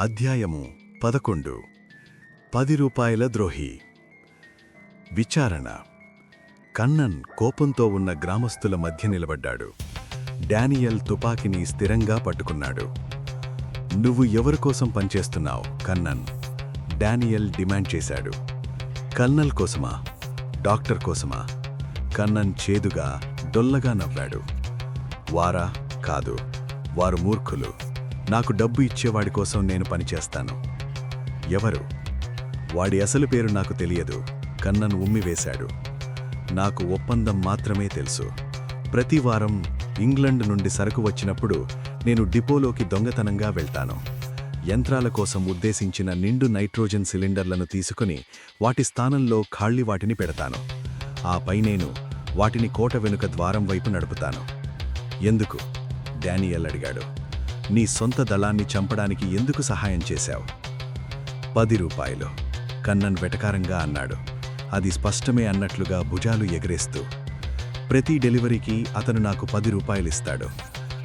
అధ్యాయము 11 10 రూపాయల ద్రోహి. విచారణ. కన్నన్ కోపంతో ఉన్న గ్రామస్తుల మధ్య నిలబడ్డాడు. డానియల్ తుపాకీని స్థిరంగా పట్టుకున్నాడు. నువ్వు ఎవరికోసం పనిచేస్తున్నావు కన్నన్? డానియల్ డిమాండ్ చేశాడు. కల్నల్ కోసమా? డాక్టర్ కోసమా? కన్నన్ చేదుగా డొల్లగా నవ్వాడు. వారా? కాదు, వారు మూర్ఖులు. నాకు డబ్బు ఇచ్చేవాడి కోసం నేను పనిచేస్తాను. ఎవరు? వాడి అసలు పేరు నాకు తెలియదు. కన్నన్ ఉమ్మివేశాడు. నాకు ఒప్పందం మాత్రమే తెలుసు. ప్రతి వారం ఇంగ్లండ్ నుండి సరుకు వచ్చినప్పుడు నేను డిపోలోకి దొంగతనంగా వెళ్తాను. యంత్రాల కోసం ఉద్దేశించిన నిండు నైట్రోజన్ సిలిండర్లను తీసుకుని వాటి స్థానంలో ఖాళీ వాటిని పెడతాను. ఆపై నేను వాటిని కోట వెనుక ద్వారం వైపు నడుపుతాను. ఎందుకు? డానియల్ అడిగాడు. నీ సొంత దళాన్ని చంపడానికి ఎందుకు సహాయం చేశావు? 10 రూపాయలు, కన్నన్ వెటకారంగా అన్నాడు. అది స్పష్టమే అన్నట్లుగా భుజాలు ఎగరేస్తూ. ప్రతి డెలివరీకి అతను నాకు 10 రూపాయలిస్తాడు.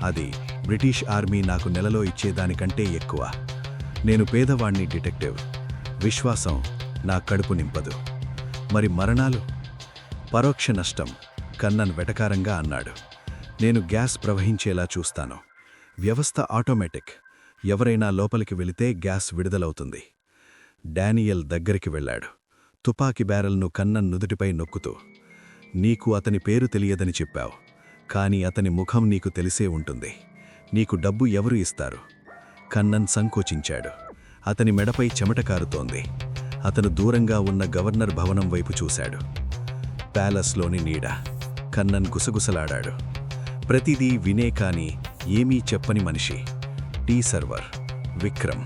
అది బ్రిటిష్ ఆర్మీ నాకు నెలలో ఇచ్చేదానికంటే ఎక్కువ. నేను పేదవాణ్ణి డిటెక్టివ్. విశ్వాసం నా కడుపు నింపదు. మరి మరణాలు? పరోక్ష నష్టం, కన్నన్ వెటకారంగా అన్నాడు. నేను గ్యాస్ ప్రవహించేలా చూస్తాను. వ్యవస్థ ఆటోమేటిక్. ఎవరైనా లోపలికి వెళితే గ్యాస్ విడుదలవుతుంది. డానియల్ దగ్గరికి వెళ్ళాడు, తుపాకీ బ్యారెల్ను కన్నన్ నుదుటిపై నొక్కుతూ. నీకు అతని పేరు తెలియదని చెప్పావు, కాని అతని ముఖం నీకు తెలిసే ఉంటుంది. నీకు డబ్బు ఎవరు ఇస్తారు? కన్నన్ సంకోచించాడు. అతని మెడపై చెమట కారుతోంది. అతను దూరంగా ఉన్న గవర్నర్ భవనం వైపు చూశాడు. ప్యాలెస్లోని నీడ. కన్నన్ గుసగుసలాడాడు. ప్రతిదీ వినే కాని ఏమీ చెప్పని మనిషి. Tea server Vikram.